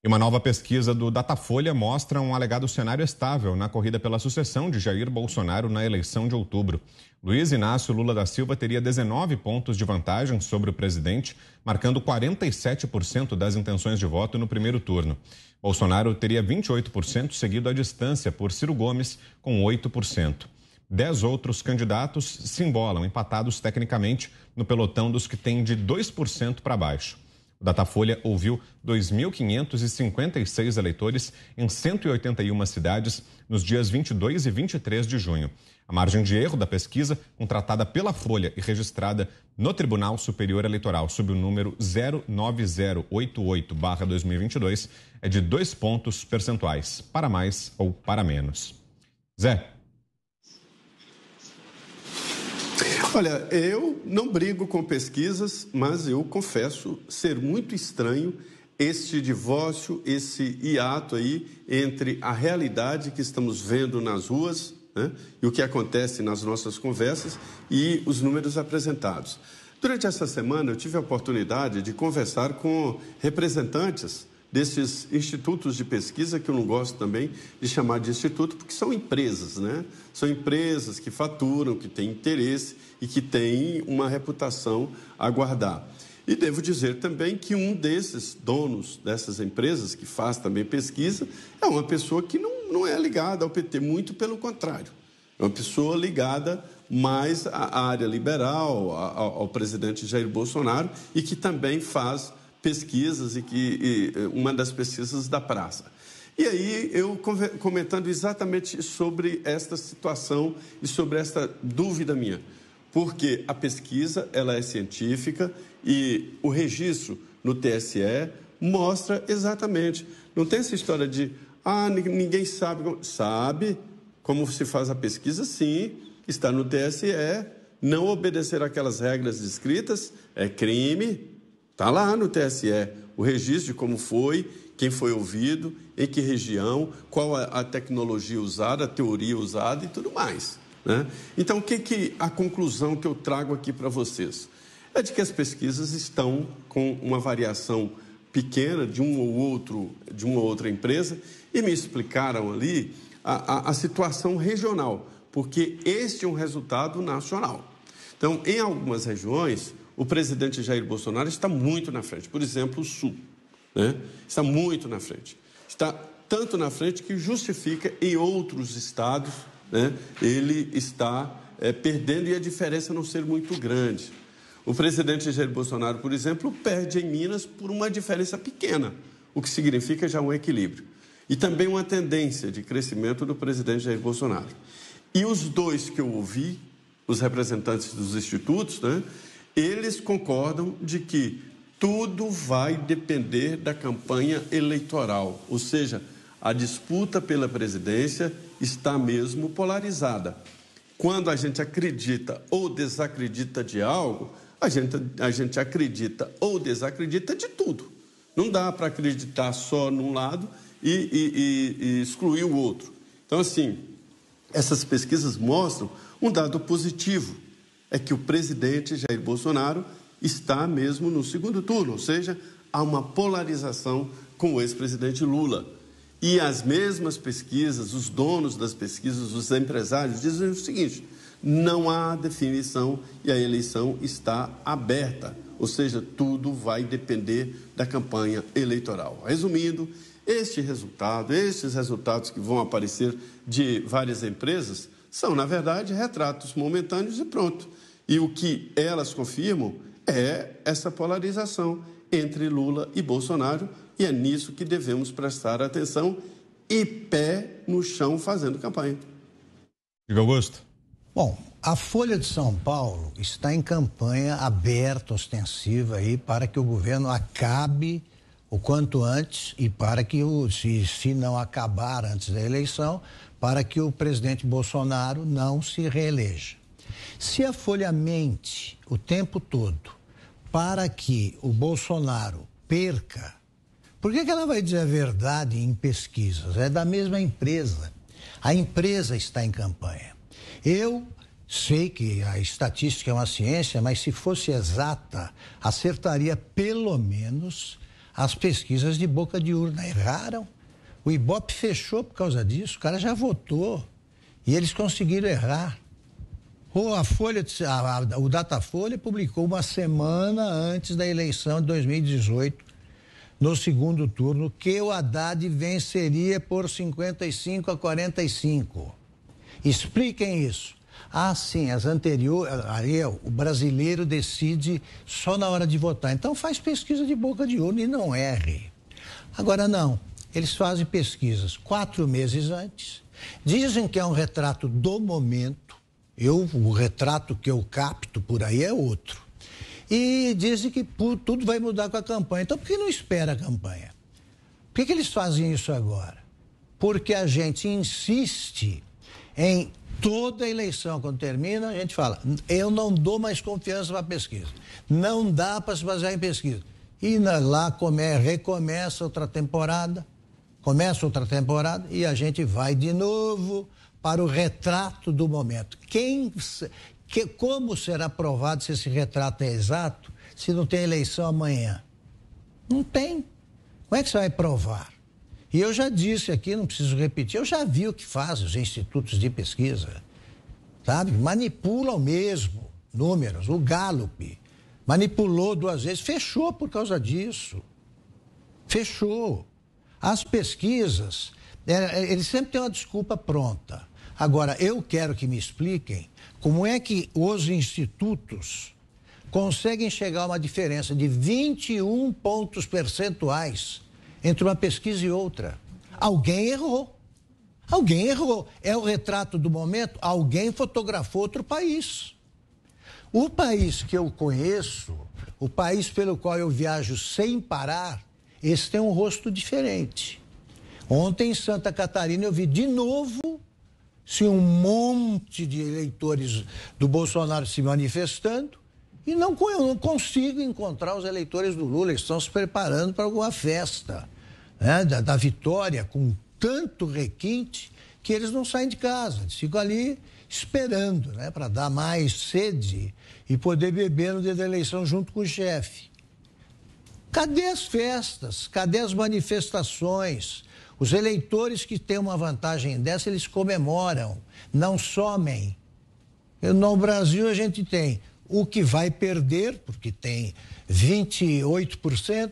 E uma nova pesquisa do Datafolha mostra um alegado cenário estável na corrida pela sucessão de Jair Bolsonaro na eleição de outubro. Luiz Inácio Lula da Silva teria 19 pontos de vantagem sobre o presidente, marcando 47% das intenções de voto no primeiro turno. Bolsonaro teria 28%, seguido à distância por Ciro Gomes, com 8%. 10 outros candidatos se embolam, empatados tecnicamente, no pelotão dos que têm de 2% para baixo. O Datafolha ouviu 2.556 eleitores em 181 cidades nos dias 22 e 23 de junho. A margem de erro da pesquisa, contratada pela Folha e registrada no Tribunal Superior Eleitoral sob o número 09088/2022, é de 2 pontos percentuais, para mais ou para menos. Zé. Olha, eu não brigo com pesquisas, mas eu confesso ser muito estranho este divórcio, esse hiato aí entre a realidade que estamos vendo nas ruas, né, e o que acontece nas nossas conversas e os números apresentados. Durante essa semana, eu tive a oportunidade de conversar com representantes desses institutos de pesquisa, que eu não gosto também de chamar de instituto, porque são empresas, né? São empresas que faturam, que têm interesse e que têm uma reputação a guardar. E devo dizer também que um desses donos dessas empresas, que faz também pesquisa, é uma pessoa que não é ligada ao PT, muito pelo contrário. É uma pessoa ligada mais à área liberal, ao presidente Jair Bolsonaro, e que também faz pesquisas e uma das pesquisas da praça. E aí eu comentando exatamente sobre esta situação e sobre esta dúvida minha, porque a pesquisa ela é científica e o registro no TSE mostra exatamente. Não tem essa história de ninguém sabe como se faz a pesquisa, sim, está no TSE, não obedecer aquelas regras descritas é crime. Está lá no TSE o registro de como foi, quem foi ouvido, em que região, qual a tecnologia usada, a teoria usada e tudo mais, né? Então, a conclusão que eu trago aqui para vocês é de que as pesquisas estão com uma variação pequena de uma ou outra empresa e me explicaram ali a situação regional, porque este é um resultado nacional. Então, em algumas regiões, o presidente Jair Bolsonaro está muito na frente. Por exemplo, o Sul, né? Está muito na frente. Está tanto na frente que justifica em outros estados, né, ele está perdendo e a diferença não ser muito grande. O presidente Jair Bolsonaro, por exemplo, perde em Minas por uma diferença pequena, o que significa já um equilíbrio. E também uma tendência de crescimento do presidente Jair Bolsonaro. E os dois que eu ouvi, os representantes dos institutos, né, eles concordam de que tudo vai depender da campanha eleitoral, ou seja, a disputa pela presidência está mesmo polarizada. Quando a gente acredita ou desacredita de algo, a gente acredita ou desacredita de tudo. Não dá para acreditar só num lado e excluir o outro. Então, assim, essas pesquisas mostram um dado positivo, é que o presidente Jair Bolsonaro está mesmo no segundo turno, ou seja, há uma polarização com o ex-presidente Lula. E as mesmas pesquisas, os donos das pesquisas, os empresários, dizem o seguinte: não há definição e a eleição está aberta, ou seja, tudo vai depender da campanha eleitoral. Resumindo, estes resultados que vão aparecer de várias empresas são, na verdade, retratos momentâneos e pronto. E o que elas confirmam é essa polarização entre Lula e Bolsonaro, e é nisso que devemos prestar atenção e pé no chão fazendo campanha. Augusto. Bom, a Folha de São Paulo está em campanha aberta, ostensiva aí, para que o governo acabe o quanto antes e para que, se não acabar antes da eleição, para que o presidente Bolsonaro não se reeleja. Se a Folha mente o tempo todo para que o Bolsonaro perca, por que ela vai dizer a verdade em pesquisas? É da mesma empresa. A empresa está em campanha. Eu sei que a estatística é uma ciência, mas se fosse exata, acertaria pelo menos As pesquisas de boca de urna erraram. O Ibope fechou por causa disso. O cara já votou. E eles conseguiram errar. O Datafolha publicou uma semana antes da eleição de 2018, no segundo turno, que o Haddad venceria por 55 a 45. Expliquem isso. Sim, as anteriores, o brasileiro decide só na hora de votar. Então faz pesquisa de boca de urna e não erre. Agora não, eles fazem pesquisas 4 meses antes, dizem que é um retrato do momento, o retrato que eu capto por aí é outro. E dizem que tudo vai mudar com a campanha. Então por que não espera a campanha? Por que eles fazem isso agora? Porque a gente insiste em toda eleição, quando termina, a gente fala, eu não dou mais confiança para a pesquisa. Não dá para se basear em pesquisa. E lá recomeça outra temporada, e a gente vai de novo para o retrato do momento. Como será provado se esse retrato é exato, se não tem eleição amanhã? Não tem. Como é que você vai provar? E eu já disse aqui, não preciso repetir, eu já vi o que fazem os institutos de pesquisa, sabe? Manipulam mesmo números. O Gallup manipulou 2 vezes, fechou por causa disso. Fechou. As pesquisas, eles sempre têm uma desculpa pronta. Agora, eu quero que me expliquem como é que os institutos conseguem chegar a uma diferença de 21 pontos percentuais entre uma pesquisa e outra. Alguém errou. É o retrato do momento. Alguém fotografou outro país. O país que eu conheço, o país pelo qual eu viajo sem parar, esse tem um rosto diferente. Ontem em Santa Catarina eu vi de novo um monte de eleitores do Bolsonaro se manifestando e eu não consigo encontrar os eleitores do Lula. Eles estão se preparando para alguma festa, né, da vitória, com tanto requinte que eles não saem de casa, eles ficam ali esperando, né, para dar mais sede e poder beber no dia da eleição junto com o chefe. Cadê as festas? Cadê as manifestações? Os eleitores que têm uma vantagem dessa, eles comemoram, não somem. No Brasil a gente tem o que vai perder, porque tem 28%,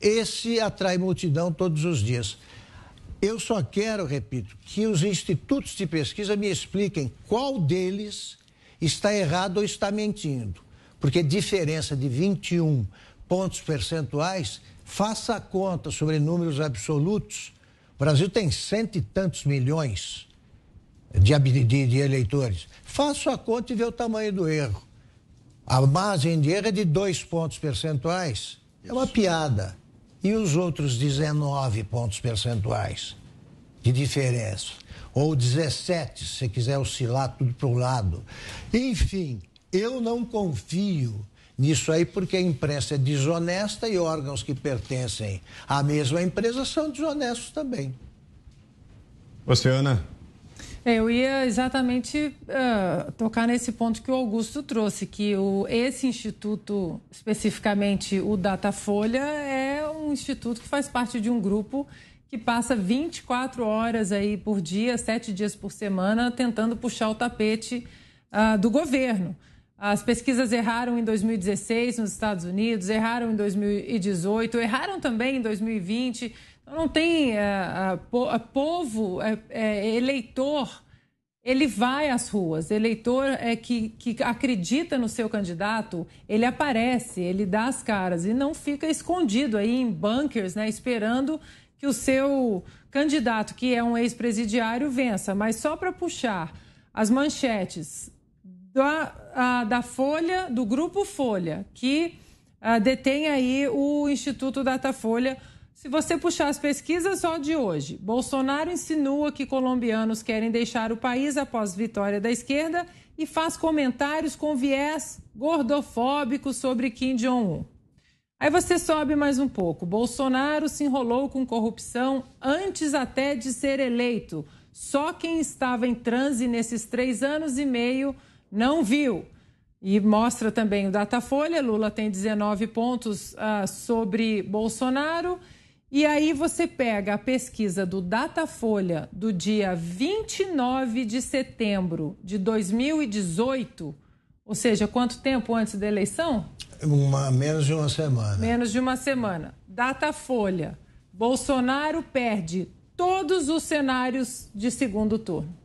esse atrai multidão todos os dias. Eu só quero, repito, que os institutos de pesquisa me expliquem qual deles está errado ou está mentindo. Porque diferença de 21 pontos percentuais, faça a conta sobre números absolutos. O Brasil tem 100 e tantos milhões de eleitores. Faça a conta e vê o tamanho do erro. A margem de erro é de 2 pontos percentuais. É uma piada. E os outros 19 pontos percentuais de diferença? Ou 17, se você quiser oscilar tudo para o lado. Enfim, eu não confio nisso aí porque a imprensa é desonesta e órgãos que pertencem à mesma empresa são desonestos também. Ana. Eu ia exatamente tocar nesse ponto que o Augusto trouxe, que esse instituto, especificamente o Datafolha, é um instituto que faz parte de um grupo que passa 24 horas aí por dia, 7 dias por semana, tentando puxar o tapete do governo. As pesquisas erraram em 2016 nos Estados Unidos, erraram em 2018, erraram também em 2020. Não tem povo, eleitor, ele vai às ruas. Eleitor que acredita no seu candidato, ele aparece, ele dá as caras e não fica escondido aí em bunkers, né, esperando que o seu candidato, que é um ex-presidiário, vença. Mas só para puxar as manchetes da Folha, do Grupo Folha, que detém aí o Instituto Datafolha. Se você puxar as pesquisas só de hoje, Bolsonaro insinua que colombianos querem deixar o país após vitória da esquerda e faz comentários com viés gordofóbico sobre Kim Jong-un. Aí você sobe mais um pouco. Bolsonaro se enrolou com corrupção antes até de ser eleito. Só quem estava em transe nesses 3 anos e meio não viu. E mostra também o Datafolha, Lula tem 19 pontos sobre Bolsonaro. E aí você pega a pesquisa do Datafolha do dia 29 de setembro de 2018, ou seja, quanto tempo antes da eleição? Menos de uma semana. Menos de uma semana. Datafolha. Bolsonaro perde todos os cenários de segundo turno.